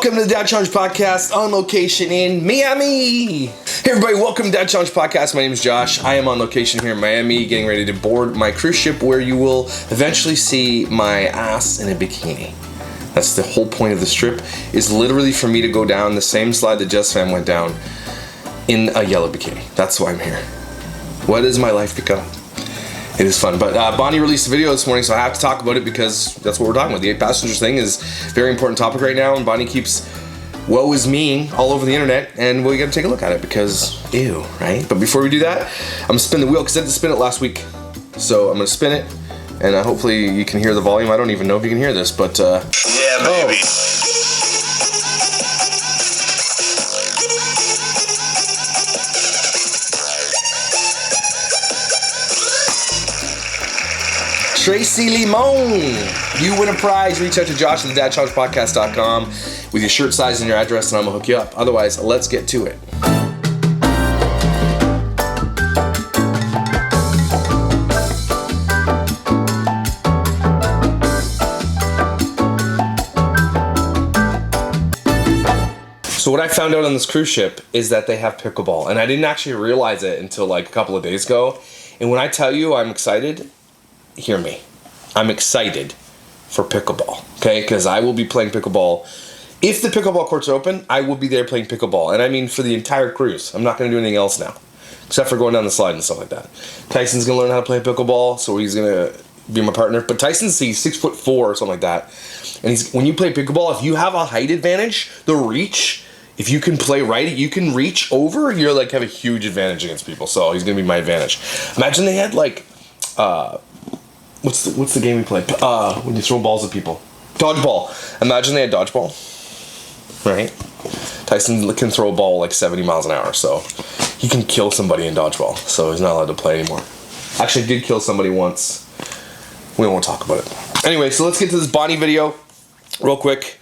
Welcome to the Dad Challenge Podcast on location in Miami. Hey everybody, welcome to Dad Challenge Podcast. My name is Josh. I am on location here in Miami, getting ready to board my cruise ship where you will eventually see my ass in a bikini. That's the whole point of this trip, is literally for me to go down the same slide that Jess Fam went down in a yellow bikini. That's why I'm here. What has my life become? It is fun, but Bonnie released a video this morning, so I have to talk about it because that's what we're talking about. The 8 passengers thing is a very important topic right now, and Bonnie keeps woe is me all over the internet, and we got to take a look at it because ew, right? But before we do that, I'm gonna spin the wheel because I didn't spin it last week, so I'm gonna spin it, and hopefully you can hear the volume. I don't even know if you can hear this, but yeah, baby. Tracy Limon, you win a prize. Reach out to Josh at thedadchallengepodcast.com with your shirt size and your address, and I'm gonna hook you up. Otherwise, let's get to it. So what I found out on this cruise ship is that they have pickleball, and I didn't actually realize it until like a couple of days ago. And when I tell you I'm excited, hear me. I'm excited for pickleball, okay? Because I will be playing pickleball. If the pickleball courts are open, I will be there playing pickleball. And I mean for the entire cruise. I'm not going to do anything else now, except for going down the slide and stuff like that. Tyson's going to learn how to play pickleball, so he's going to be my partner. But Tyson's 6'4" or something like that. And when you play pickleball, if you have a height advantage, the reach, if you can play right, you can reach over, you're like have a huge advantage against people. So he's going to be my advantage. Imagine they had like... What's the game we play? When you throw balls at people. Dodgeball. Imagine they had dodgeball. Right? Tyson can throw a ball like 70 miles an hour, so he can kill somebody in dodgeball. So he's not allowed to play anymore. Actually, did kill somebody once. We won't talk about it. Anyway, so let's get to this Bonnie video real quick.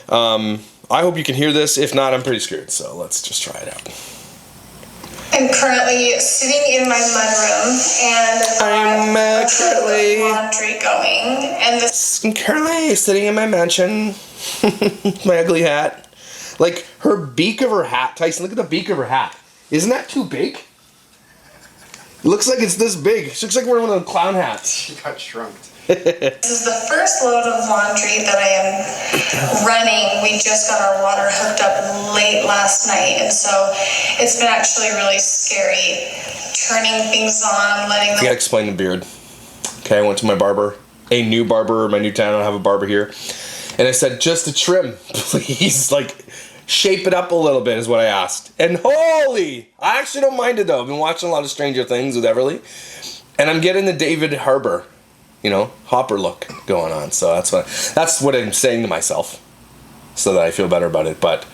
I hope you can hear this. If not, I'm pretty screwed. So let's just try it out. I'm currently sitting in my mudroom and I'm currently laundry going, and I'm currently sitting in my mansion. My ugly hat. Like her beak of her hat, Tyson, look at the beak of her hat. Isn't that too big? It looks like it's this big. She looks like wearing one of the clown hats. She got shrunk. This is the first load of laundry that I am running. We just got our water hooked up late last night, and so it's been actually really scary turning things on, letting I gotta explain the beard. Okay, I went to my barber, a new barber, my new town. I don't have a barber here, and I said, just a trim, please. Like, shape it up a little bit is what I asked. And holy, I actually don't mind it though. I've been watching a lot of Stranger Things with Everly, and I'm getting the David Harbour, Hopper look going on. So that's what I'm saying to myself, so that I feel better about it. But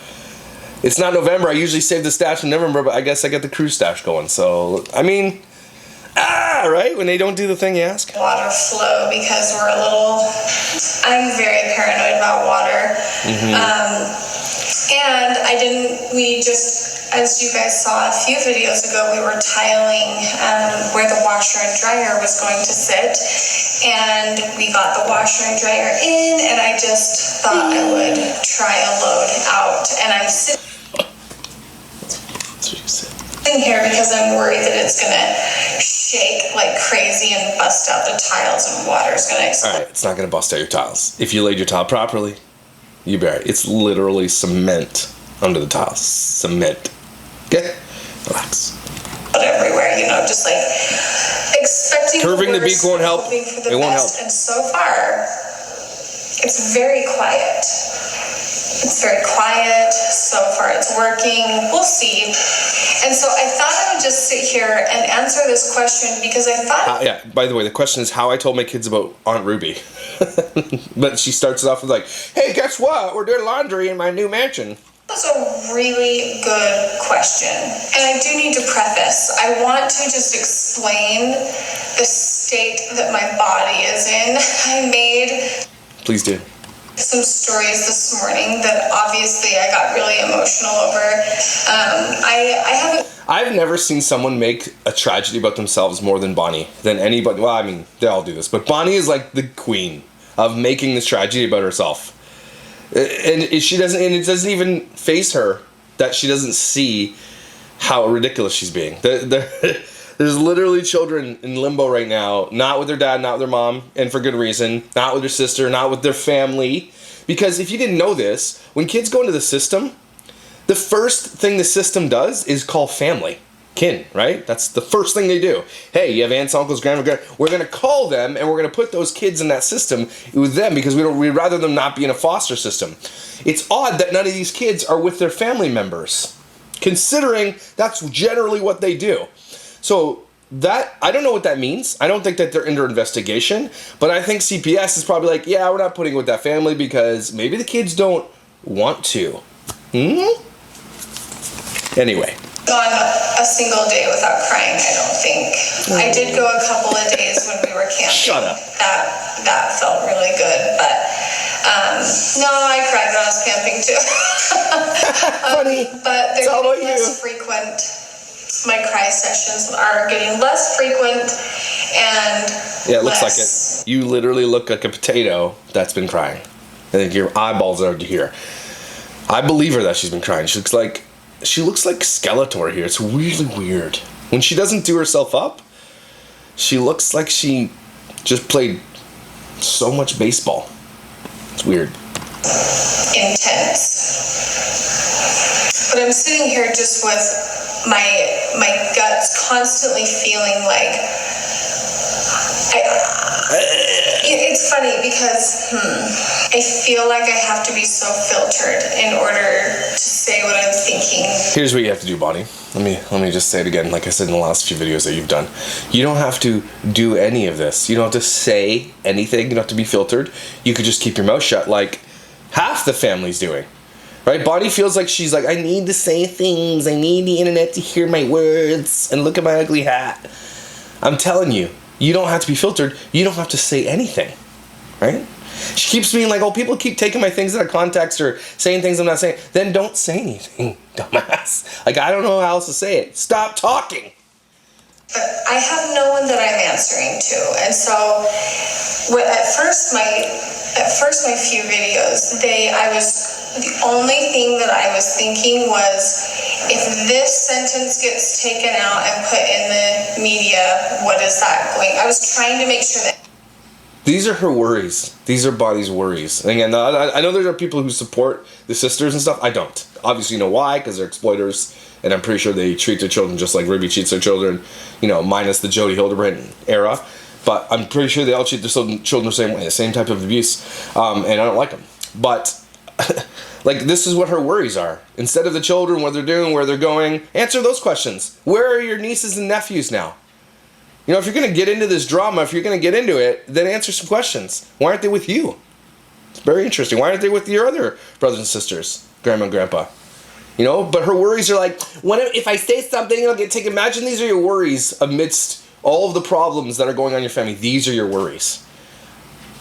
it's not November. I usually save the stash in November, but I guess I got the cruise stash going. So I mean, right when they don't do the thing you ask. Water flow because I'm very paranoid about water. And we just, as you guys saw a few videos ago, we were tiling where the washer and dryer was going to sit. And we got the washer and dryer in, and I just thought I would try a load out. And I'm sitting here because I'm worried that it's going to shake like crazy and bust out the tiles, and water's going to explode. Alright, it's not going to bust out your tiles. If you laid your tile properly, you better. It's literally cement under the tiles. Cement. Okay? Relax. Everywhere, just like expecting curving the beak won't help. It won't help. And so far, it's very quiet. It's very quiet. So far, it's working. We'll see. And so I thought I would just sit here and answer this question because I thought... yeah, by the way, the question is how I told my kids about Aunt Ruby. But she starts it off with like, hey, guess what? We're doing laundry in my new mansion. That's a really good question. And I do need to preface. I want to just explain the state that my body is in. I made... Please do. Some stories this morning that obviously I got really emotional over. I've never seen someone make a tragedy about themselves more than Bonnie, than anybody. Well, I mean, they all do this, but Bonnie is like the queen of making this tragedy about herself. And she doesn't, and it doesn't even faze her that she doesn't see how ridiculous she's being. There's literally children in limbo right now, not with their dad, not with their mom, and for good reason, not with their sister, not with their family. Because if you didn't know this, when kids go into the system, the first thing the system does is call family. Kin, right? That's the first thing they do. Hey, you have aunts, uncles, grandma. We're going to call them, and we're going to put those kids in that system with them because we'd rather them not be in a foster system. It's odd that none of these kids are with their family members, considering that's generally what they do. So that, I don't know what that means. I don't think that they're under investigation, but I think CPS is probably like, yeah, we're not putting it with that family because maybe the kids don't want to. Anyway. Gone a single day without crying, I don't think. I did go a couple of days when we were camping. Shut up. That felt really good, but no, I cried when I was camping too. Funny. But they're getting less frequent. My cry sessions are getting less frequent and yeah, it looks like it. You literally look like a potato that's been crying. I think your eyeballs are here. I believe her that she's been crying. She looks like Skeletor here. It's really weird. When she doesn't do herself up, she looks like she just played so much baseball. It's weird. Intense. But I'm sitting here just with my guts constantly feeling like it's funny because I feel like I have to be so filtered in order to say what I'm thinking. Here's what you have to do, Bonnie. Let me just say it again, like I said in the last few videos that you've done. You don't have to do any of this. You don't have to say anything. You don't have to be filtered. You could just keep your mouth shut like half the family's doing. Right? Bonnie feels like she's like, I need to say things. I need the internet to hear my words and look at my ugly hat. I'm telling you, you don't have to be filtered. You don't have to say anything. Right? She keeps being like, oh, people keep taking my things out of context or saying things I'm not saying. Then don't say anything, dumbass. Like, I don't know how else to say it. Stop talking. But I have no one that I'm answering to. And so at first my few videos, the only thing that I was thinking was, if this sentence gets taken out and put in the media, what is that going? I was trying to make sure that. These are her worries. These are Bonnie's worries. And again, I know there are people who support the sisters and stuff. I don't. Obviously, you know why? Because they're exploiters. And I'm pretty sure they treat their children just like Ruby treats their children, minus the Jodie Hildebrand era. But I'm pretty sure they all treat their children the same way, the same type of abuse. And I don't like them. But, like, this is what her worries are. Instead of the children, what they're doing, where they're going, answer those questions. Where are your nieces and nephews now? If you're going to get into this drama, if you're going to get into it, then answer some questions. Why aren't they with you? It's very interesting. Why aren't they with your other brothers and sisters, grandma and grandpa? But her worries are like, if I say something, it'll get taken. Imagine these are your worries amidst all of the problems that are going on in your family. These are your worries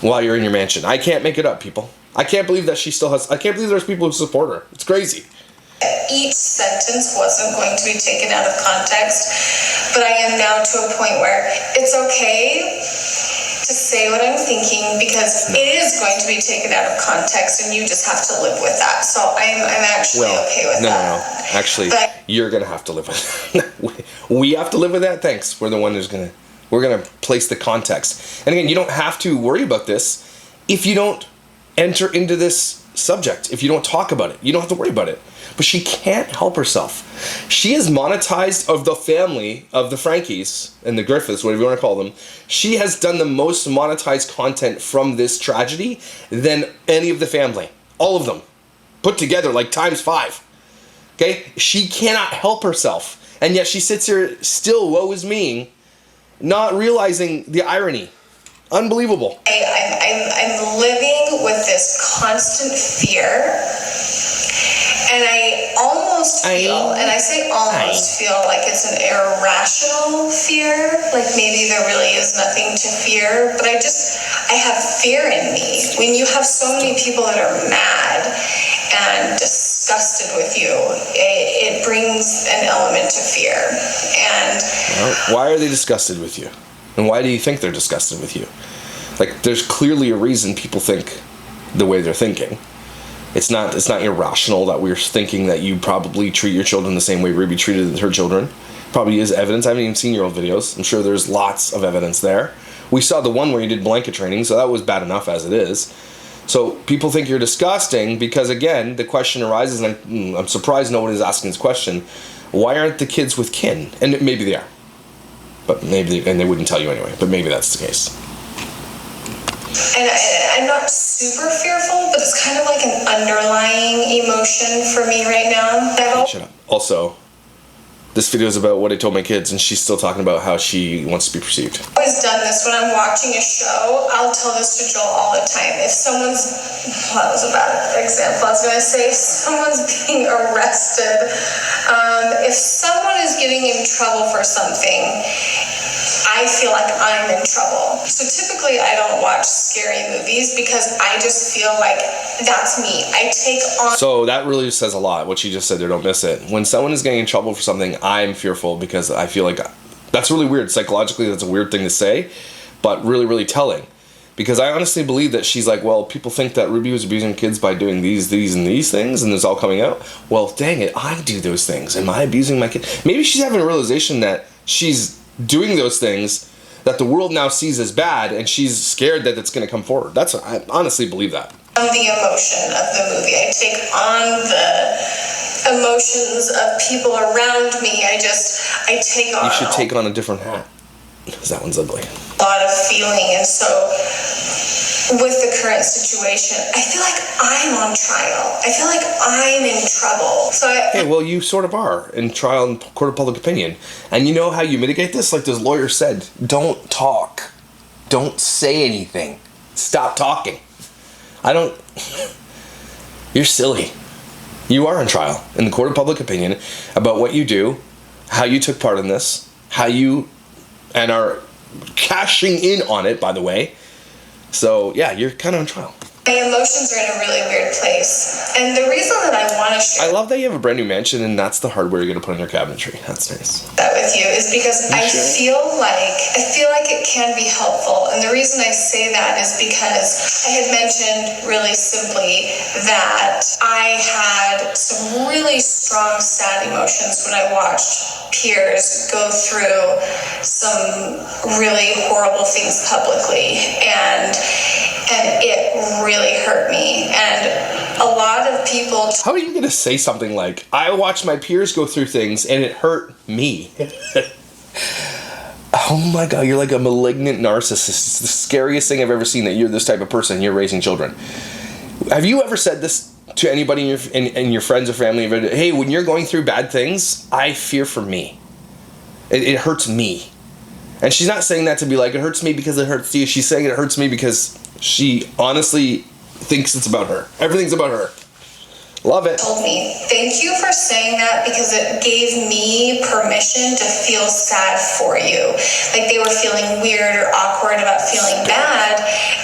while you're in your mansion. I can't make it up, people. I can't believe that she still has, I can't believe there's people who support her. It's crazy. Each sentence wasn't going to be taken out of context, but I am now to a point where it's okay to say what I'm thinking because it is going to be taken out of context and you just have to live with that. So I'm actually okay with that. No. Actually, you're going to have to live with that. We have to live with that. Thanks. We're the one who's we're going to place the context. And again, you don't have to worry about this if you don't enter into this subject. If you don't talk about it, you don't have to worry about it. But she can't help herself. She is monetized of the family of the Frankies and the Griffiths, whatever you want to call them. She has done the most monetized content from this tragedy than any of the family. All of them. Put together like times 5. Okay? She cannot help herself. And yet she sits here still, woe is me, not realizing the irony. Unbelievable. I'm living with this constant fear. And I almost feel, and I say almost feel like it's an irrational fear, like maybe there really is nothing to fear, but I have fear in me. When you have so many people that are mad and disgusted with you, it brings an element of fear. And why are they disgusted with you? And why do you think they're disgusted with you? Like, there's clearly a reason people think the way they're thinking. It's not irrational that we're thinking that you probably treat your children the same way Ruby treated her children. Probably is evidence. I haven't even seen your old videos. I'm sure there's lots of evidence there. We saw the one where you did blanket training, so that was bad enough as it is. So people think you're disgusting because, again, the question arises, and I'm surprised no one is asking this question, why aren't the kids with kin? And maybe they are. But maybe, and they wouldn't tell you anyway, but maybe that's the case. And I'm not super fearful, but it's kind of like an underlying emotion for me right now. Shut up. Also, this video is about what I told my kids, and she's still talking about how she wants to be perceived. I've always done this when I'm watching a show. I'll tell this to Joel all the time. If someone's, well, that was a bad example. I was going to say, if someone's being arrested, if someone is getting in trouble for something, I feel like I'm in trouble. So typically I don't watch scary movies because I just feel like that's me. I take on... So that really says a lot, what she just said there, don't miss it. When someone is getting in trouble for something, I'm fearful because I feel like... That's really weird. Psychologically, that's a weird thing to say, but really, really telling. Because I honestly believe that she's like, well, people think that Ruby was abusing kids by doing these, and these things, and it's all coming out. Well, dang it, I do those things. Am I abusing my kid? Maybe she's having a realization that she's doing those things that the world now sees as bad, and she's scared that it's going to come forward. I honestly believe that. On the emotion of the movie, I take on the emotions of people around me. I take on... You should take on a different hat, because that one's ugly. A lot of feeling, and so with the current situation, I feel like I'm on trial. I feel like I'm in trouble. Hey, well, you sort of are in trial in court of public opinion. And you know how you mitigate this? Like those lawyers said, don't talk. Don't say anything. Stop talking. You're silly. You are on trial in the court of public opinion about what you do, how you took part in this, how you and are cashing in on it, by the way. So, yeah, you're kind of on trial. My emotions are in a really weird place. And the reason that I want to share... I love that you have a brand new mansion, and that's the hardware you're going to put in your cabinetry. That's nice. ...that with you is because I feel like it can be helpful. And the reason I say that is because I had mentioned really simply that I had some really strong sad emotions when I watched peers go through some really horrible things publicly, and it really hurt me. And a lot of people... How are you going to say something like, I watched my peers go through things and it hurt me? Oh my God, you're like a malignant narcissist. It's the scariest thing I've ever seen, that you're this type of person, you're raising children. Have you ever said this to anybody in your friends or family? Hey, when you're going through bad things, I fear for me. It hurts me. And she's not saying that to be like, it hurts me because it hurts you. She's saying it hurts me because she honestly thinks it's about her. Everything's about her. Love it. Told me, thank you for saying that, because it gave me permission to feel sad for you. Like they were feeling weird or awkward about feeling bad,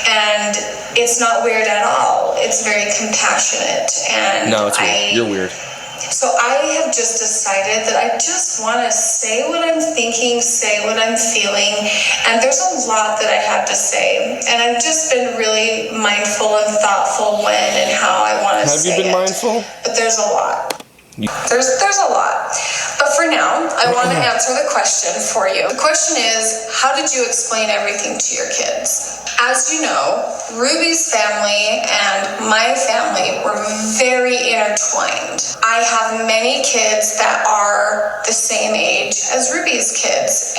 and it's not weird at all. It's very compassionate. And no, it's weird. You're weird. So I have just decided that I just want to say what I'm thinking, say what I'm feeling, and there's a lot that I have to say, and I've just been really mindful and thoughtful when and how I want to say it. Have you been mindful? But there's a lot. There's a lot. But for now, I want to answer the question for you. The question is, how did you explain everything to your kids? As you know, Ruby's family and my family were very intertwined. I have many kids that are the same age as Ruby's kids,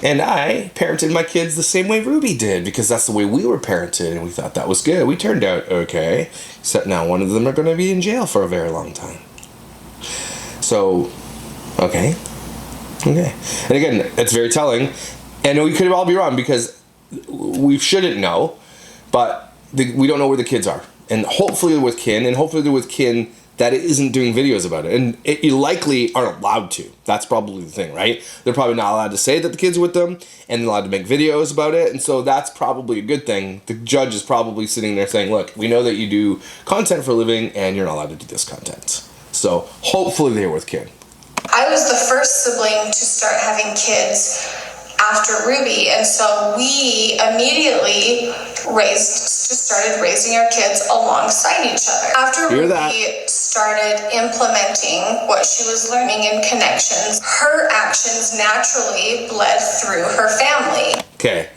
and I parented my kids the same way Ruby did, because that's the way we were parented, and we thought that was good. We turned out okay, except now one of them are going to be in jail for a very long time. So, okay. And again, it's very telling, and we could all be wrong, because we shouldn't know, but we don't know where the kids are. And hopefully they're with kin, and hopefully they're with kin that isn't doing videos about it. And you likely aren't allowed to. That's probably the thing, right? They're probably not allowed to say that the kid's with them, and they're allowed to make videos about it. And so that's probably a good thing. The judge is probably sitting there saying, look, we know that you do content for a living, and you're not allowed to do this content. So hopefully they're with kin. I was the first sibling to start having kids after Ruby, and so we immediately raised just started raising our kids alongside each other. After Ruby started implementing what she was learning in Connections, her actions naturally bled through her family. Okay.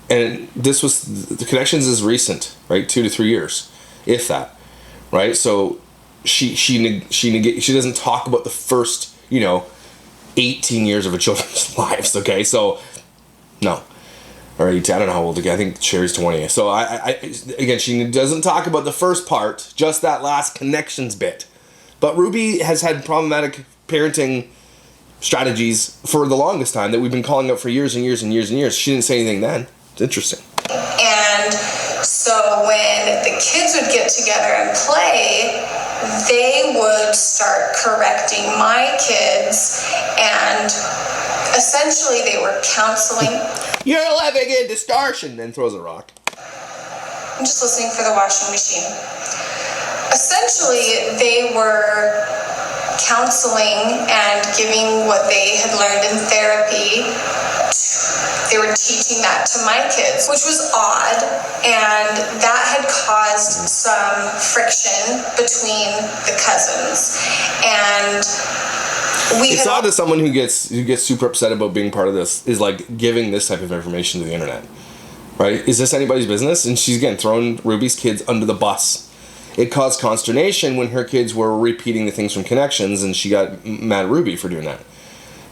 And this was, the Connections is recent, right? 2 to 3 years, if that, right? So she doesn't talk about the first, 18 years of her children's lives, okay? So, no. Or 18, I don't know how old, I think Sherry's 20. So, again, she doesn't talk about the first part, just that last Connections bit. But Ruby has had problematic parenting strategies for the longest time that we've been calling out for years and years and years and years. She didn't say anything then. It's interesting. And so when the kids would get together and play, they would start correcting my kids, and essentially they were counseling. You're living in distortion, and throws a rock. I'm just listening for the washing machine. Essentially, they were counseling and giving what they had learned in therapy. They were teaching that to my kids, which was odd, and that had caused some friction between the cousins. And it's odd that someone who gets super upset about being part of this is like giving this type of information to the internet, right? Is this anybody's business? And she's again throwing Ruby's kids under the bus. It caused consternation when her kids were repeating the things from Connections, and she got mad at Ruby for doing that.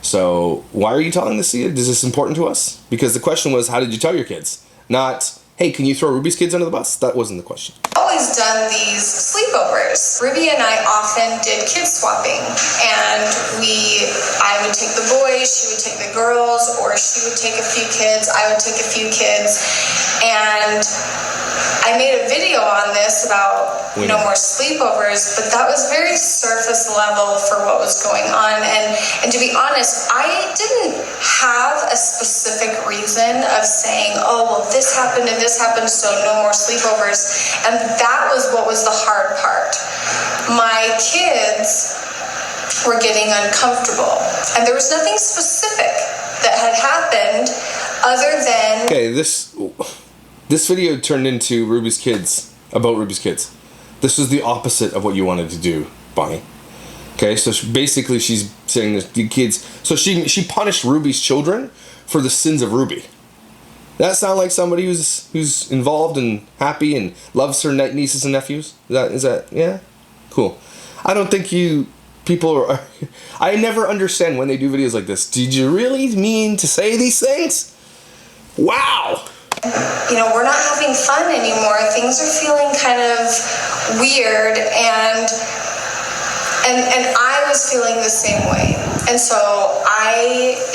So why are you telling this? Is this important to us? Because the question was, how did you tell your kids? Not, hey, can you throw Ruby's kids under the bus? That wasn't the question. Always done these sleepovers. Ruby and I often did kid swapping, and I would take the boys, she would take the girls, or she would take a few kids, I would take a few kids, and I made a video on this about no more sleepovers, but that was very surface level for what was going on. And to be honest, I didn't have a specific reason of saying, oh, well, this happened and this happened, so no more sleepovers. And that was what was the hard part. My kids were getting uncomfortable, and there was nothing specific that had happened other than... Okay, this video turned into Ruby's kids, about Ruby's kids. This was the opposite of what you wanted to do, Bonnie. Okay, so basically she's saying that the kids... So she punished Ruby's children for the sins of Ruby. That sound like somebody who's involved and happy and loves her nieces and nephews? Is that yeah? Cool. I don't think people are... I never understand when they do videos like this. Did you really mean to say these things? Wow! We're not having fun anymore. Things are feeling kind of weird, and I was feeling the same way. And so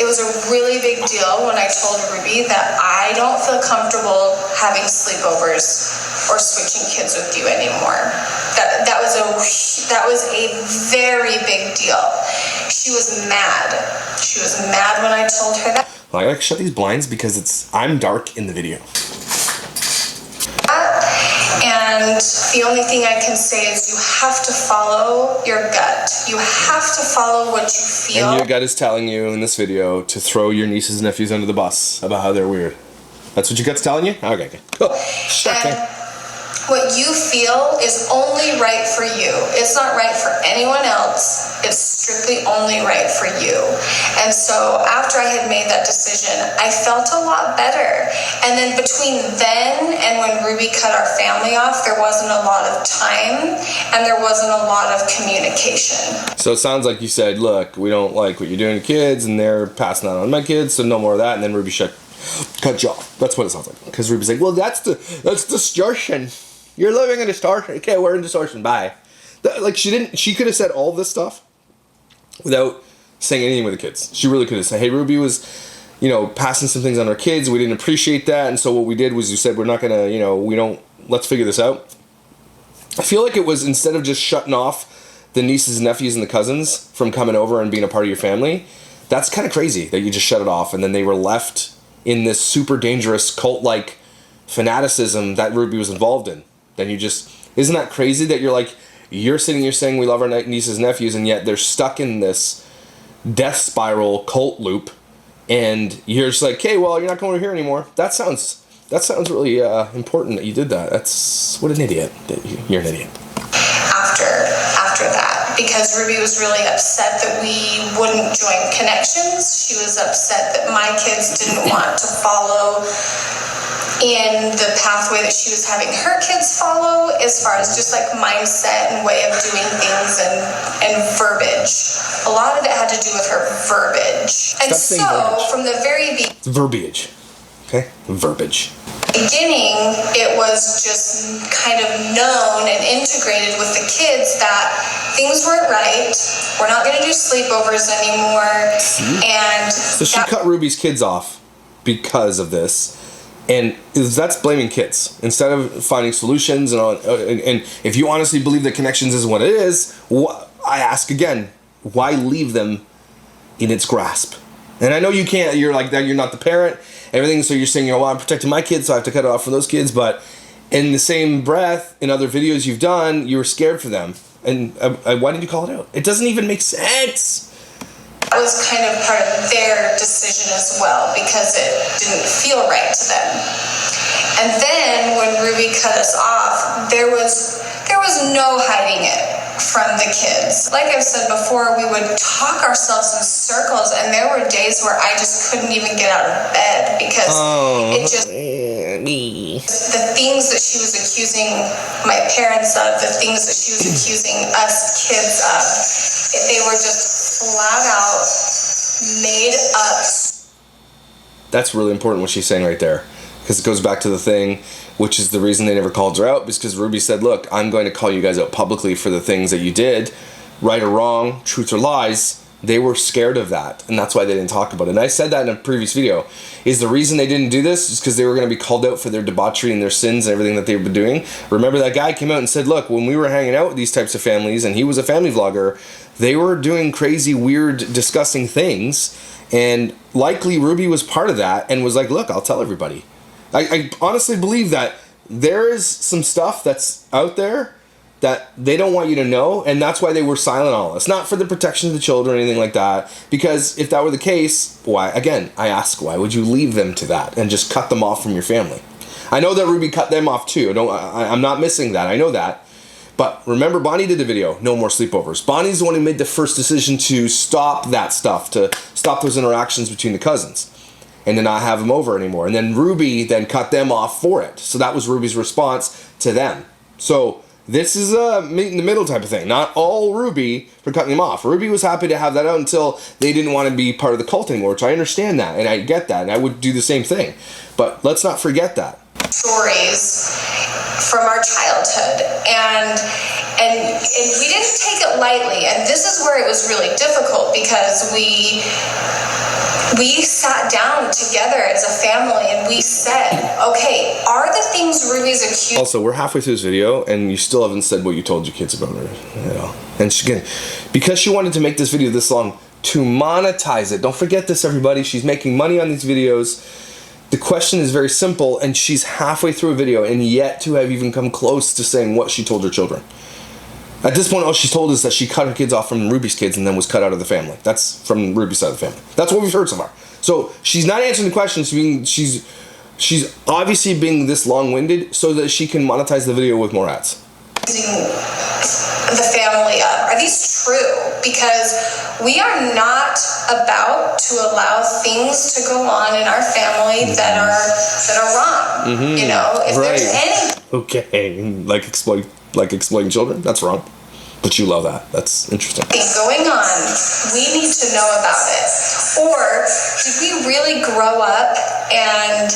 it was a really big deal when I told Ruby that I don't feel comfortable having sleepovers or switching kids with you anymore. That was a very big deal. She was mad. She was mad when I told her that. Well, I gotta shut these blinds because I'm dark in the video. And the only thing I can say is you have to follow your gut. You have to follow what you feel. And your gut is telling you in this video to throw your nieces and nephews under the bus about how they're weird. That's what your gut's telling you? Okay. Cool. What you feel is only right for you. It's not right for anyone else. It's strictly only right for you. And so after I had made that decision, I felt a lot better. And then between then and when Ruby cut our family off, there wasn't a lot of time and there wasn't a lot of communication. So it sounds like you said, look, we don't like what you're doing to kids, and they're passing that on to my kids, so no more of that. And then Ruby cut you off. That's what it sounds like. Because Ruby's like, well, that's distortion. You're living in distortion. Okay, we're in distortion. Bye. She could have said all this stuff without saying anything with the kids. She really could have said, hey, Ruby was, passing some things on our kids. We didn't appreciate that. And so what we did was we said, we're not going to, let's figure this out. I feel like it was, instead of just shutting off the nieces and nephews and the cousins from coming over and being a part of your family, that's kind of crazy that you just shut it off. And then they were left in this super dangerous cult-like fanaticism that Ruby was involved in. Then isn't that crazy that you're sitting here saying we love our nieces and nephews, and yet they're stuck in this death spiral cult loop, and you're just like, okay, well, you're not going over here anymore. That sounds That sounds really important that you did that. What an idiot. You're an idiot. After that, because Ruby was really upset that we wouldn't join connections. She was upset that my kids didn't want to follow in the pathway that she was having her kids follow, as far as just like mindset and way of doing things and verbiage. A lot of it had to do with her verbiage. And so verbiage. From the very verbiage. Okay? Verbiage. Beginning, it was just kind of known and integrated with the kids that things weren't right. We're not going to do sleepovers anymore. And so she cut Ruby's kids off because of this, and that's blaming kids instead of finding solutions. And if you honestly believe that connections is what it is, I ask again, why leave them in its grasp? And I know you can't. You're like that. You're not the parent. Everything. So you're saying, well, I'm protecting my kids, so I have to cut it off from those kids. But in the same breath, in other videos you've done, you were scared for them. And why did you call it out? It doesn't even make sense. That was kind of part of their decision as well, because it didn't feel right to them. And then when Ruby cut us off, there was no hiding it from the kids. Like I've said before, we would talk ourselves in circles, and there were days where I just couldn't even get out of bed because the things that she was accusing my parents of, the things that she was accusing us kids of, they were just flat out made up. That's really important what she's saying right there, because it goes back to the thing, which is the reason they never called her out, because Ruby said, look, I'm going to call you guys out publicly for the things that you did, right or wrong, truth or lies. They were scared of that, and that's why they didn't talk about it. And I said that in a previous video, is the reason they didn't do this is because they were going to be called out for their debauchery and their sins and everything that they've been doing. Remember, that guy came out and said, look, when we were hanging out with these types of families, and he was a family vlogger, they were doing crazy, weird, disgusting things, and likely Ruby was part of that and was like, look, I'll tell everybody. I honestly believe that there is some stuff that's out there that they don't want you to know, and that's why they were silent on all this. Not for the protection of the children or anything like that, because if that were the case, why, again, I ask, why would you leave them to that and just cut them off from your family? I know that Ruby cut them off too. I'm not missing that. I know that. But remember, Bonnie did the video, no more sleepovers. Bonnie's the one who made the first decision to stop that stuff, to stop those interactions between the cousins, and to not have them over anymore. And then Ruby then cut them off for it. So that was Ruby's response to them. So this is a meet in the middle type of thing. Not all Ruby for cutting them off. Ruby was happy to have that out until they didn't want to be part of the cult anymore, which I understand that, and I get that, and I would do the same thing. But let's not forget that. Stories from our childhood, and we didn't take it lightly, and this is where it was really difficult, because we sat down together as a family and we said, okay, are the things Ruby's accused. Also, we're halfway through this video and you still haven't said what you told your kids about her. You know? And because she wanted to make this video this long to monetize it. Don't forget this, everybody. She's making money on these videos. The question is very simple, and she's halfway through a video and yet to have even come close to saying what she told her children. At this point, all she's told is that she cut her kids off from Ruby's kids and then was cut out of the family. That's from Ruby's side of the family. That's what we've heard so far. So she's not answering the questions. She's obviously being this long-winded so that she can monetize the video with more ads. The family up. Are these true? Because we are not about to allow things to go on in our family that are wrong. Mm-hmm. You know, if there's any. Okay, like exploiting children, that's wrong. But you love that. That's interesting. Going on, we need to know about it. Or did we really grow up and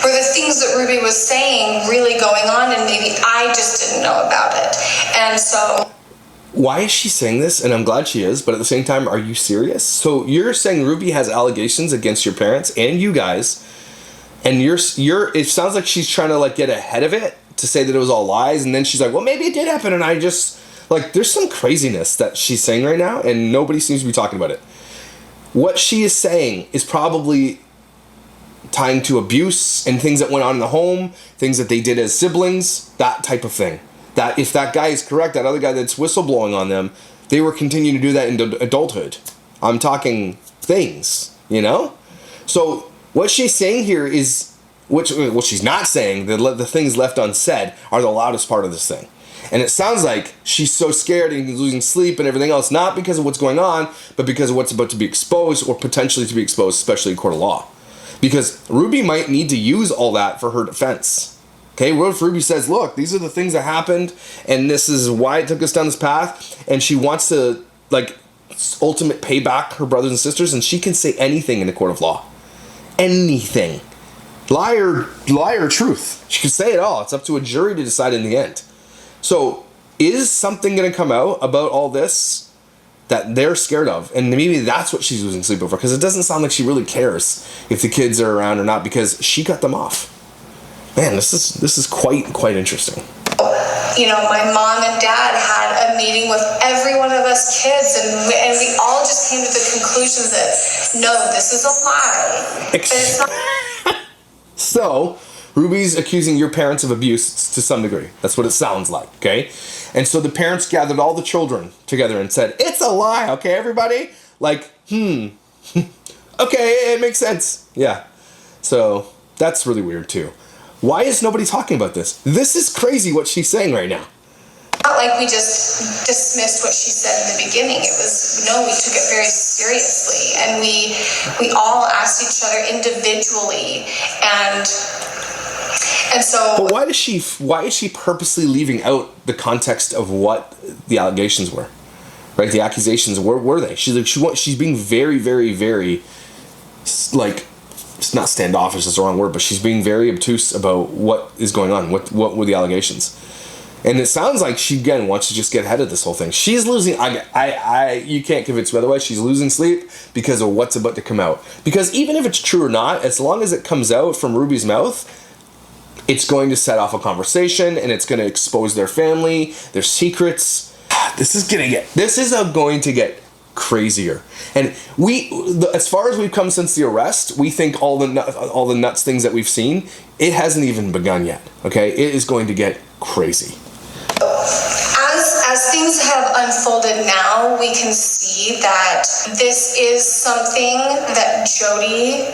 were the things that Ruby was saying really going on and maybe I just didn't know about it? And so... Why is she saying this? And I'm glad she is, but at the same time, are you serious? So you're saying Ruby has allegations against your parents and you guys, and it sounds like she's trying to like get ahead of it to say that it was all lies, and then she's like, well, maybe it did happen, and I just... Like, there's some craziness that she's saying right now, and nobody seems to be talking about it. What she is saying is probably tying to abuse and things that went on in the home, things that they did as siblings, that type of thing. That if that guy is correct, that other guy that's whistleblowing on them, they were continuing to do that into adulthood. I'm talking things, you know? So what she's saying here is what she's not saying, the things left unsaid are the loudest part of this thing. And it sounds like she's so scared and losing sleep and everything else, not because of what's going on, but because of what's about to be exposed or potentially to be exposed, especially in court of law. Because Ruby might need to use all that for her defense. Okay, what if Ruby says, look, these are the things that happened, and this is why it took us down this path, and she wants to, like, ultimate pay back her brothers and sisters, and she can say anything in the court of law. Anything. Lie or truth. She can say it all. It's up to a jury to decide in the end. So, is something going to come out about all this that they're scared of? And maybe that's what she's losing sleep over, because it doesn't sound like she really cares if the kids are around or not, because she cut them off. Man, this is quite interesting. You know, my mom and dad had a meeting with every one of us kids, and we all just came to the conclusion that, no, this is a lie. But it's not. So, Ruby's accusing your parents of abuse to some degree. That's what it sounds like, okay? And so the parents gathered all the children together and said, it's a lie, okay, everybody? Like, okay, it makes sense. Yeah. So, that's really weird, too. Why is nobody talking about this? This is crazy what she's saying right now. Not like we just dismissed what she said in the beginning. It was, no, we took it very seriously. And we all asked each other individually. And so... But why is she purposely leaving out the context of what the allegations were? Right? The accusations, where were they? She's being very, very, very, like... It's not standoffish, that's the wrong word, but she's being very obtuse about what is going on, what were the allegations. And it sounds like she, again, wants to just get ahead of this whole thing. She's losing, you can't convince me otherwise, she's losing sleep because of what's about to come out. Because even if it's true or not, as long as it comes out from Ruby's mouth, it's going to set off a conversation, and it's going to expose their family, their secrets. This is going to get crazier. And as far as we've come since the arrest, we think all the nuts things that we've seen, it hasn't even begun yet. Okay, it is going to get crazy. As things have unfolded now, we can see that this is something that Jody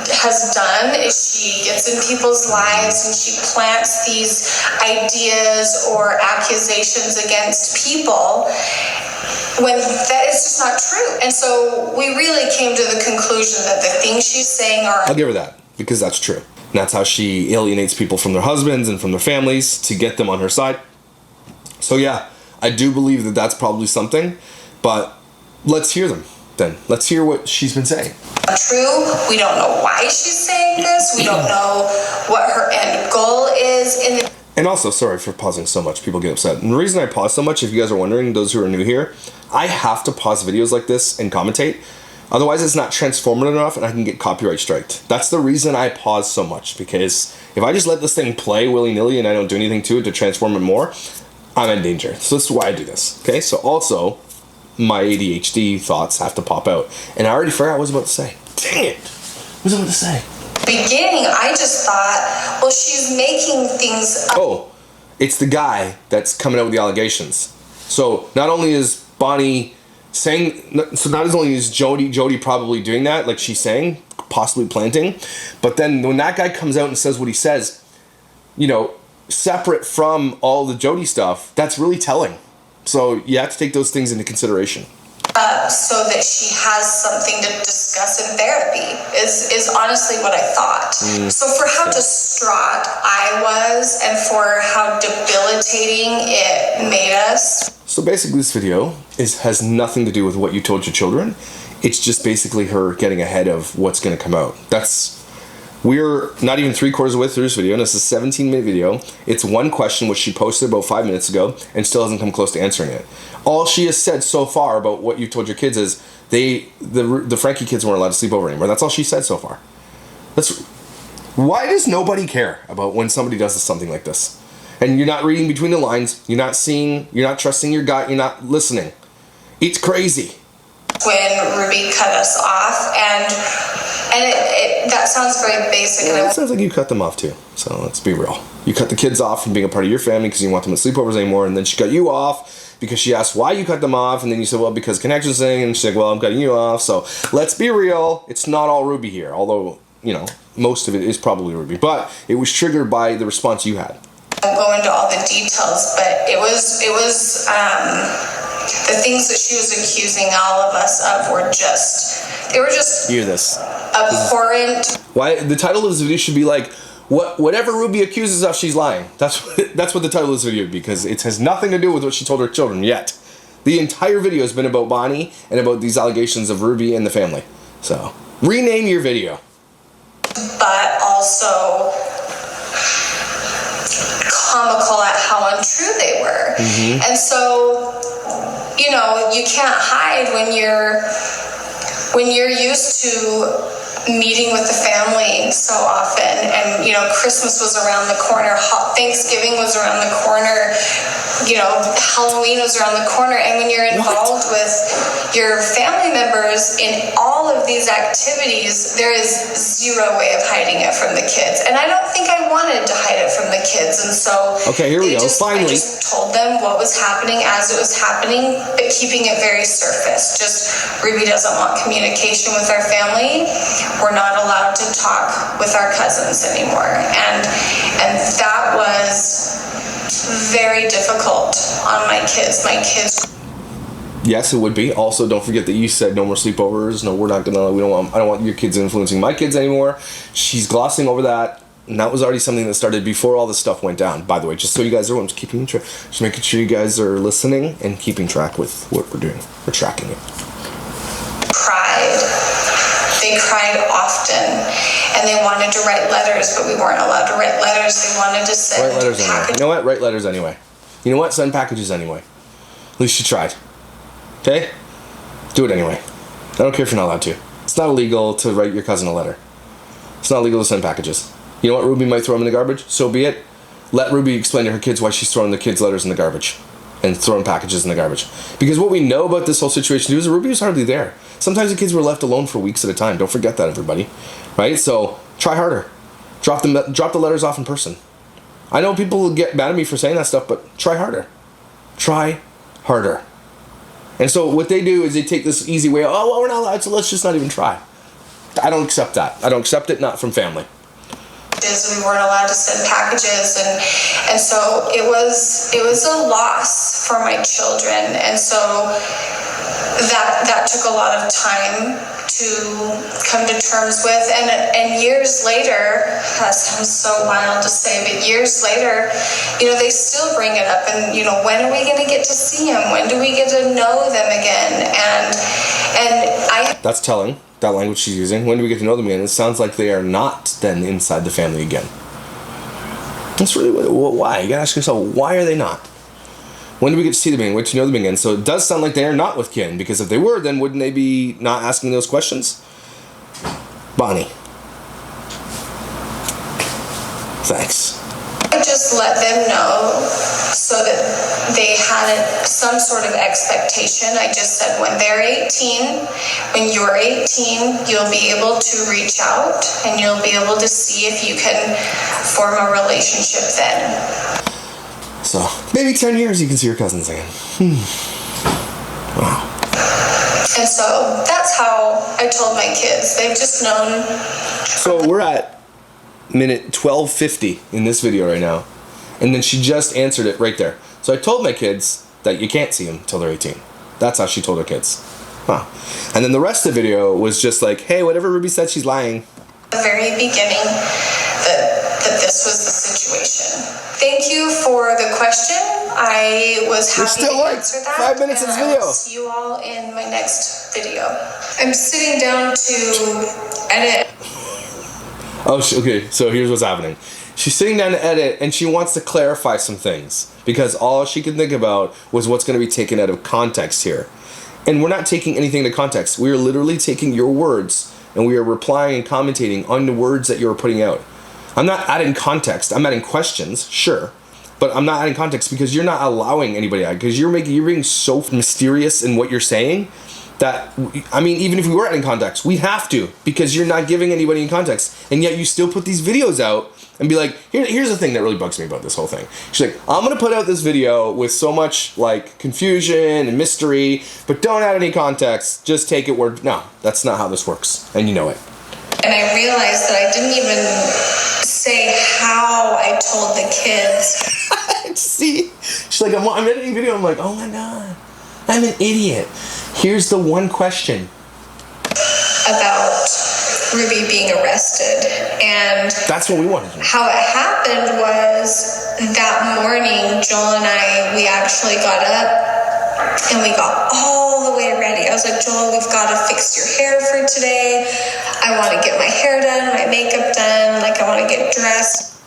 has done. Is she gets in people's lives and she plants these ideas or accusations against people when that is just not true. And so we really came to the conclusion that the things she's saying are... I'll give her that, because that's true. And that's how she alienates people from their husbands and from their families to get them on her side. So yeah, I do believe that that's probably something, but let's hear them then. Let's hear what she's been saying. True. We don't know why she's saying this. We don't know what her end goal is. And also, sorry for pausing so much. People get upset. And the reason I pause so much, if you guys are wondering, those who are new here, I have to pause videos like this and commentate. Otherwise, it's not transformative enough and I can get copyright striked. That's the reason I pause so much, because if I just let this thing play willy-nilly and I don't do anything to it to transform it more, I'm in danger. So that's why I do this. Okay, so also, my ADHD thoughts have to pop out. And I already forgot what I was about to say. Dang it! What was I about to say? Beginning, I just thought, well, she's making things up. Oh, it's the guy that's coming out with the allegations. So not only is Bonnie saying, so not only is Jody probably doing that, like she's saying, possibly planting, but then when that guy comes out and says what he says, you know, separate from all the Jody stuff, that's really telling. So you have to take those things into consideration. So that she has something to discuss in therapy is honestly what I thought. So for how distraught I was and for how debilitating it made us. So basically this video has nothing to do with what you told your children. It's just basically her getting ahead of what's going to come out. We're not even 3/4 of the way through this video, and it's a 17-minute video. It's one question which she posted about 5 minutes ago and still hasn't come close to answering it. All she has said so far about what you told your kids is the Frankie kids weren't allowed to sleep over anymore. That's all she said so far. Why does nobody care about when somebody does something like this? And you're not reading between the lines, you're not seeing, you're not trusting your gut, you're not listening. It's crazy. When Ruby cut us off, and that sounds very basic. Yeah, it sounds like you cut them off too. So let's be real. You cut the kids off from being a part of your family because you want them at sleepovers anymore, and then she cut you off because she asked why you cut them off, and then you said, well, because connection's thing, and she's like, well, I'm cutting you off. So let's be real. It's not all Ruby here, although most of it is probably Ruby. But it was triggered by the response you had. I won't go into all the details, but it was the things that she was accusing all of us of were just Hear this. abhorrent. Why the title of this video should be like, whatever Ruby accuses of, she's lying. That's what the title of this video would be, because it has nothing to do with what she told her children yet. The entire video has been about Bonnie and about these allegations of Ruby and the family. So rename your video. But also comical at how untrue they were. And so, you can't hide when you're used to meeting with the family so often, and Christmas was around the corner, Thanksgiving was around the corner, Halloween was around the corner, and when you're involved with your family members in all of these activities, there is zero way of hiding it from the kids, and I don't think I wanted to hide it from the kids, and so okay, here we go. Finally, I just told them what was happening as it was happening, but keeping it very surface. Just Ruby doesn't want communication with our family. We're not allowed to talk with our cousins anymore, and that was very difficult on my kids. Yes, it would be. Also, don't forget that you said no more sleepovers. No, I don't want your kids influencing my kids anymore. She's glossing over that. And that was already something that started before all this stuff went down. By the way, just so you guys are keeping track, just making sure you guys are listening and keeping track with what we're doing. We're tracking it. They cried often, and they wanted to write letters, but we weren't allowed to write letters. They wanted to send Write letters anyway. You know what? Write letters anyway. You know what? Send packages anyway. At least you tried. Okay? Do it anyway. I don't care if you're not allowed to. It's not illegal to write your cousin a letter. It's not illegal to send packages. You know what? Ruby might throw them in the garbage. So be it. Let Ruby explain to her kids why she's throwing the kids' letters in the garbage and throwing packages in the garbage. Because what we know about this whole situation is Ruby was hardly there. Sometimes the kids were left alone for weeks at a time. Don't forget that, everybody. Right? So try harder. Drop the letters off in person. I know people will get mad at me for saying that stuff, but try harder. Try harder. And so what they do is they take this easy way, we're not allowed, so let's just not even try. I don't accept that. I don't accept it, not from family. We weren't allowed to send packages, and so it was a loss for my children, and so that took a lot of time to come to terms with, and years later, that sounds so wild to say, but years later, they still bring it up, and when are we going to get to see them? When do we get to know them again? And that's telling. That language she's using. When do we get to know them again? It sounds like they are not then inside the family again. That's really why. You gotta ask yourself, why are they not? When do we get to see them again? When to know them again? So it does sound like they are not with kin, because if they were, then wouldn't they be not asking those questions? Bonnie. Thanks. I just let them know so that they had some sort of expectation. I just said, when they're 18, when you're 18, you'll be able to reach out and you'll be able to see if you can form a relationship then. So, maybe 10 years you can see your cousins again. Wow. And so that's how I told my kids. They've just known. So we're at minute 12:50 in this video right now, and then she just answered it right there. So I told my kids that you can't see them till they're 18. That's how she told her kids. Huh. And then the rest of the video was just like, hey, whatever Ruby said, she's lying. The very beginning that this was the situation. Thank you for the question. I was happy to answer that. 5 minutes in this video. I'll see you all in my next video. I'm sitting down to edit. Oh, okay, so here's what's happening. She's sitting down to edit, and she wants to clarify some things, because all she could think about was what's going to be taken out of context here. And we're not taking anything into context. We are literally taking your words, and we are replying and commentating on the words that you're putting out. I'm not adding context. I'm adding questions, sure, but I'm not adding context because you're not allowing anybody out, because you're being so mysterious in what you're saying that, I mean, even if we were adding context, we have to, because you're not giving anybody in context, and yet you still put these videos out and be like, here's the thing that really bugs me about this whole thing. She's like, I'm gonna put out this video with so much like confusion and mystery, but don't add any context, just take it word. No, that's not how this works, and you know it. And I realized that I didn't even say how I told the kids. See? She's like, I'm editing a video. I'm like, oh my God, I'm an idiot. Here's the one question. About Ruby being arrested. And that's what we wanted to know. How it happened was that morning, Joel and I, we actually got up and we got all the way ready. I was like, Joel, we've got to fix your hair for today. I want to get my hair done, my makeup done. Like, I want to get dressed.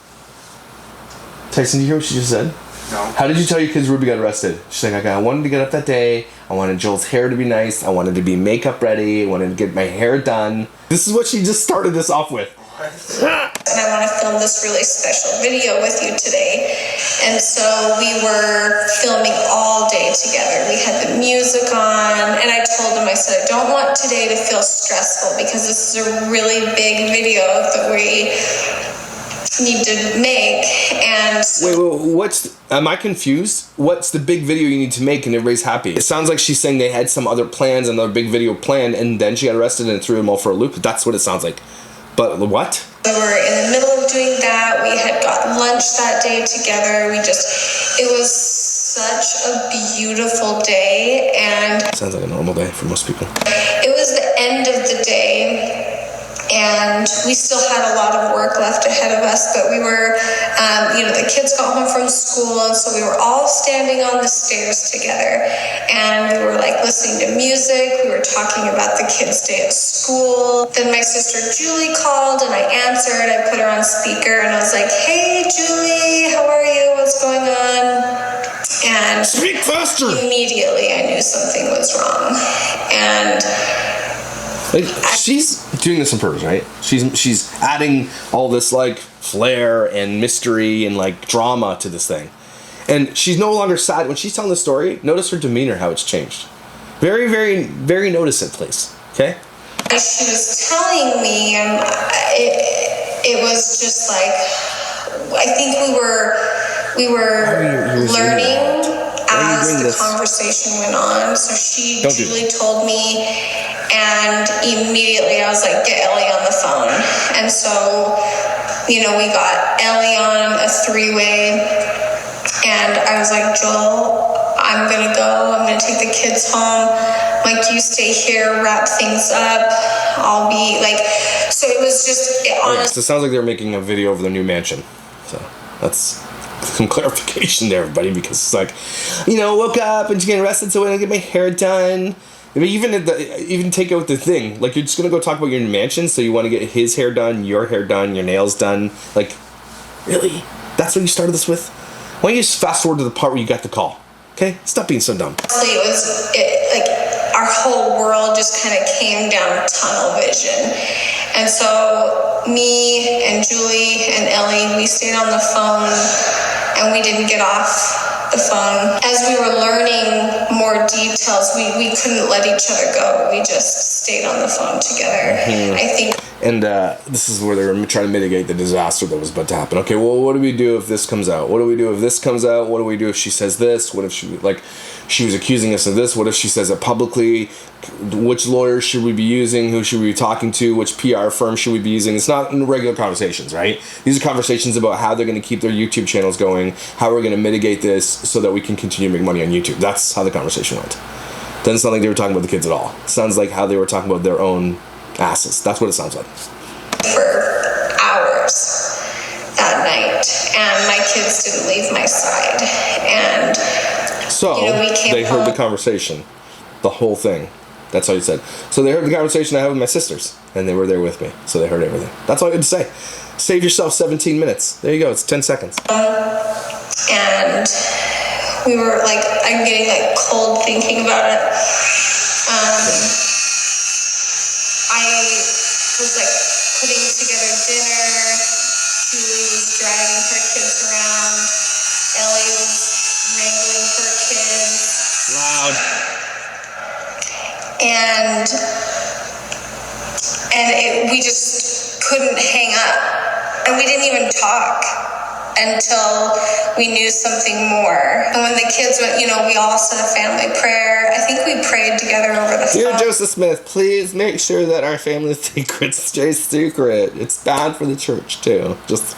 Tyson, did you hear what she just said? No. How did you tell your kids Ruby got arrested? She's like, I wanted to get up that day. I wanted Joel's hair to be nice. I wanted to be makeup ready. I wanted to get my hair done. This is what she just started this off with. And I want to film this really special video with you today. And so we were filming all day together. We had the music on, and I told him, I said, I don't want today to feel stressful because this is a really big video that we need to make. And wait, am I confused? What's the big video you need to make and everybody's happy? It sounds like she's saying they had some other plans, another big video planned, and then she got arrested and threw them all for a loop. That's what it sounds like. But what? We were in the middle of doing that. We had got lunch that day together. It was such a beautiful day. And sounds like a normal day for most people. It was the end of the day. And we still had a lot of work left ahead of us, but we were, the kids got home from school, and so we were all standing on the stairs together, and we were like listening to music. We were talking about the kids' day at school. Then my sister Julie called, and I answered. I put her on speaker, and I was like, "Hey, Julie, how are you? What's going on?" And speak faster. Immediately, I knew something was wrong, and. Like, she's doing this on purpose, right? She's adding all this like flair and mystery and like drama to this thing, and she's no longer sad when she's telling the story. Notice her demeanor, how it's changed. Very, very, very notice it, please. Okay. She was telling me, and it was just like I think we were learning as the conversation went on. So Julie told me. And immediately I was like, get Ellie on the phone. And so, we got Ellie on a three-way. And I was like, Joel, I'm going to go. I'm going to take the kids home. Like, you stay here, wrap things up. I'll be like, so it was just, honestly. So it sounds like they're making a video of their new mansion. So that's some clarification there, everybody, because it's like, woke up and she's getting arrested, so I didn't get my hair done. I mean, even take out the thing. Like, you're just going to go talk about your mansion, so you want to get his hair done, your hair done, your nails done. Like, really? That's what you started this with? Why don't you just fast forward to the part where you got the call? Okay? Stop being so dumb. Honestly, our whole world just kind of came down tunnel vision. And so me and Julie and Ellie, we stayed on the phone, and we didn't get off the phone. As we were learning more details, we couldn't let each other go. We just stayed on the phone together. Mm-hmm. I think. And this is where they were trying to mitigate the disaster that was about to happen. Okay, well, what do we do if this comes out? What do we do if this comes out? What do we do if she says this? What if she was accusing us of this? What if she says it publicly? Which lawyers should we be using? Who should we be talking to? Which PR firm should we be using? It's not regular conversations, right? These are conversations about how they're going to keep their YouTube channels going, how we're going to mitigate this so that we can continue to make money on YouTube. That's how the conversation went. Doesn't sound like they were talking about the kids at all. It sounds like how they were talking about their own asses. That's what it sounds like. For hours that night, and my kids didn't leave my side. And so they heard the conversation, the whole thing. That's all you said. So they heard the conversation I had with my sisters, and they were there with me, so they heard everything. That's all I had to say. Save yourself 17 minutes. There you go. It's 10 seconds. And we were like, I'm getting like cold thinking about it. I was like putting together dinner. Julie was driving her kids around. Ellie was wrangling her kids. Loud. And we just couldn't hang up. And we didn't even talk. until we knew something more. And when the kids went, we all said a family prayer. I think we prayed together over the phone. Dear Joseph Smith, please make sure that our family secrets stay secret. It's bad for the church too. Just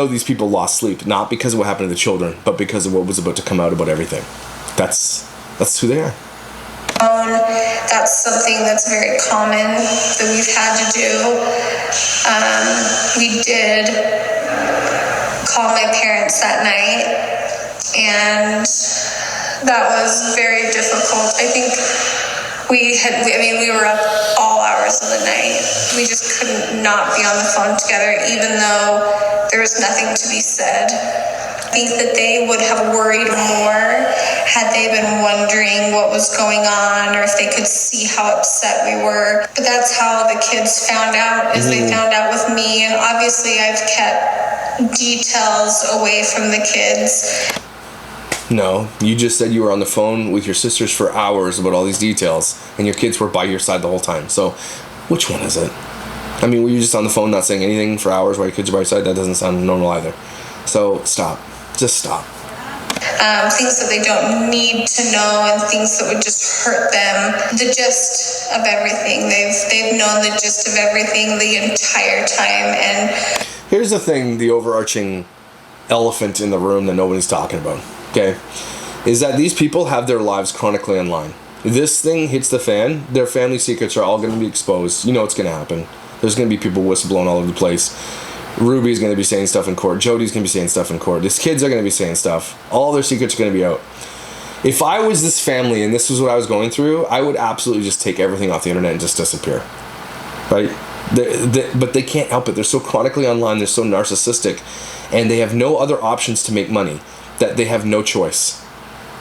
these people lost sleep, not because of what happened to the children, but because of what was about to come out about everything. That's who they are. That's something that's very common that we've had to do. We did call my parents that night, and that was very difficult. I think we were up all hours of the night. We just couldn't not be on the phone together, even though there was nothing to be said. I think that they would have worried more had they been wondering what was going on, or if they could see how upset we were. But that's how the kids found out, is they found out with me. And obviously I've kept details away from the kids. No, you just said you were on the phone with your sisters for hours about all these details, and your kids were by your side the whole time. So, which one is it? I mean, were you just on the phone not saying anything for hours while your kids are by your side? That doesn't sound normal either. So, stop. Just stop. Things that they don't need to know, and things that would just hurt them. The gist of everything. They've known the gist of everything the entire time. And here's the thing, the overarching elephant in the room that nobody's talking about, okay, is that these people have their lives chronically online. This thing hits the fan, their family secrets are all going to be exposed. You know what's going to happen. There's going to be people whistleblowing all over the place. Ruby's going to be saying stuff in court. Jody's going to be saying stuff in court. These kids are going to be saying stuff. All their secrets are going to be out. If I was this family and this was what I was going through, I would absolutely just take everything off the internet and just disappear. Right? But they can't help it. They're so chronically online. They're so narcissistic. And they have no other options to make money, that they have no choice.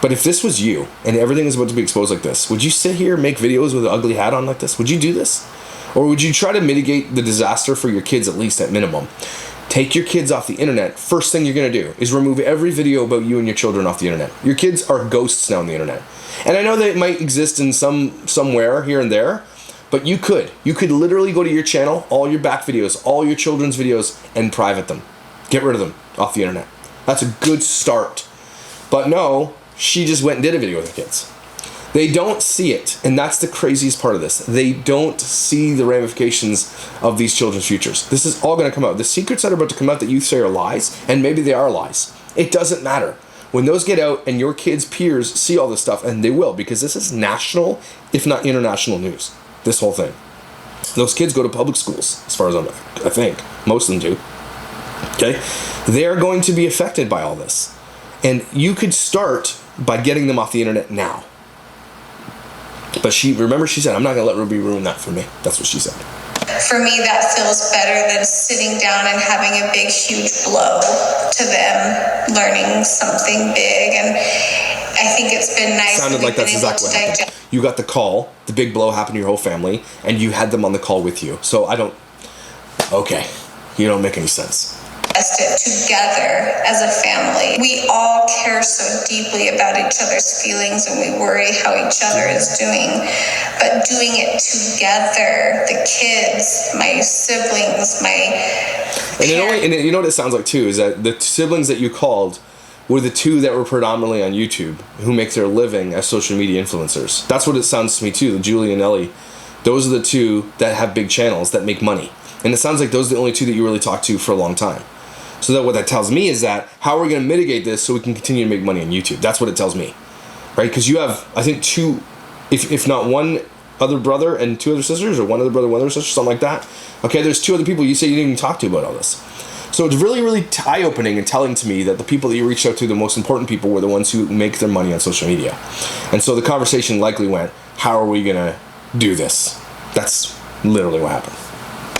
But if this was you and everything is about to be exposed like this, would you sit here and make videos with an ugly hat on like this? Would you do this? Or would you try to mitigate the disaster for your kids, at least at minimum? Take your kids off the internet. First thing you're going to do is remove every video about you and your children off the internet. Your kids are ghosts now on the internet. And I know that it might exist in somewhere here and there, but you could literally go to your channel, all your back videos, all your children's videos, and private them. Get rid of them off the internet. That's a good start. But no, she just went and did a video with her kids. They don't see it, and that's the craziest part of this. They don't see the ramifications of these children's futures. This is all going to come out. The secrets that are about to come out that you say are lies, and maybe they are lies. It doesn't matter. When those get out and your kids' peers see all this stuff, and they will, because this is national, if not international news, this whole thing. Those kids go to public schools, as far as I think. Most of them do. Okay? They are going to be affected by all this. And you could start by getting them off the internet now. But she said, I'm not going to let Ruby ruin that for me. That's what she said. For me, that feels better than sitting down and having a big, huge blow to them, learning something big. And I think it's been nice. Sounded like that's exactly what happened. You got the call, the big blow happened to your whole family, and you had them on the call with you. So okay, you don't make any sense. It together as a family. We all care so deeply about each other's feelings, and we worry how each other is doing. But doing it together, the kids, my siblings, and you know what it sounds like too, is that the siblings that you called were the two that were predominantly on YouTube, who make their living as social media influencers. That's what it sounds to me too. The Julie and Ellie, those are the two that have big channels that make money. And it sounds like those are the only two that you really talked to for a long time. So that what that tells me is that how are we going to mitigate this so we can continue to make money on YouTube? That's what it tells me, right? Because you have, I think, two, if not one other brother and two other sisters, or one other brother, one other sister, something like that. Okay, there's two other people you say you didn't even talk to about all this. So it's really, really eye-opening and telling to me that the people that you reached out to, the most important people, were the ones who make their money on social media. And so the conversation likely went, how are we going to do this? That's literally what happened.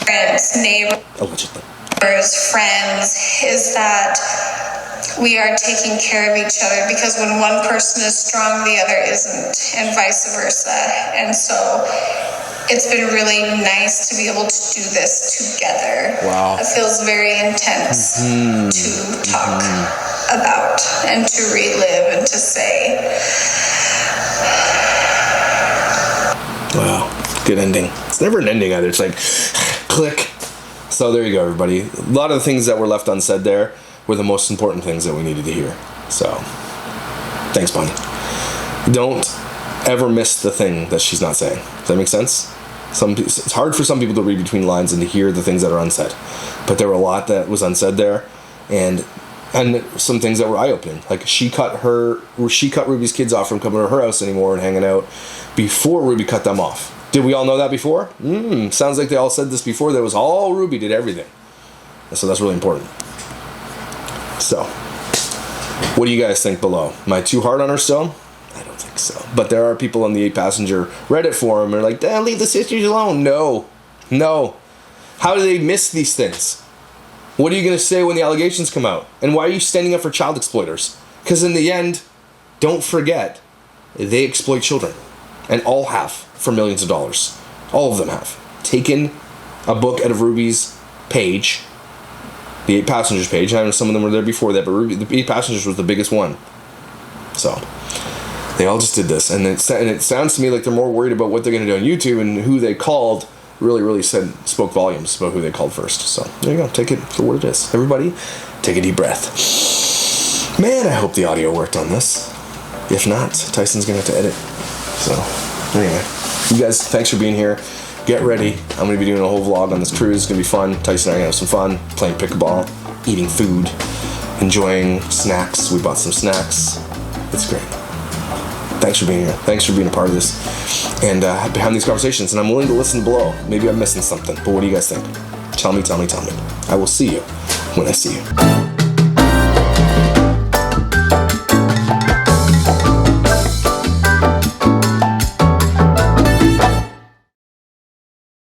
Friends, neighbors. Allegedly. Friends, is that we are taking care of each other, because when one person is strong, the other isn't, and vice versa. And so it's been really nice to be able to do this together. Wow. It feels very intense to talk about and to relive and to say. Wow, good ending. It's never an ending either. It's like, click. So there you go, everybody. A lot of the things that were left unsaid there were the most important things that we needed to hear. So, thanks, Bonnie. Don't ever miss the thing that she's not saying. Does that make sense? It's hard for some people to read between lines and to hear the things that are unsaid. But there were a lot that was unsaid there, and some things that were eye-opening. Like she cut Ruby's kids off from coming to her house anymore and hanging out before Ruby cut them off. Did we all know that before? Sounds like they all said this before. That was all Ruby did everything. So that's really important. So, what do you guys think below? Am I too hard on her still? I don't think so. But there are people on the 8-passenger Reddit forum that are like, "Damn, leave the sisters alone." No. How do they miss these things? What are you going to say when the allegations come out? And why are you standing up for child exploiters? Because in the end, don't forget, they exploit children. And all have, for millions of dollars. All of them have. Taken a book out of Ruby's page, the 8 Passengers page. I know some of them were there before that, but the 8 Passengers was the biggest one. So, they all just did this. And it sounds to me like they're more worried about what they're going to do on YouTube, and who they called really spoke volumes about who they called first. So, there you go. Take it for what it is. Everybody, take a deep breath. Man, I hope the audio worked on this. If not, Tyson's going to have to edit. So, anyway, you guys, thanks for being here. Get ready. I'm going to be doing a whole vlog on this cruise. It's going to be fun. Tyson and I are going to have some fun, playing pickleball, eating food, enjoying snacks. We bought some snacks. It's great. Thanks for being here. Thanks for being a part of this and having these conversations. And I'm willing to listen below. Maybe I'm missing something, but what do you guys think? Tell me. I will see you when I see you.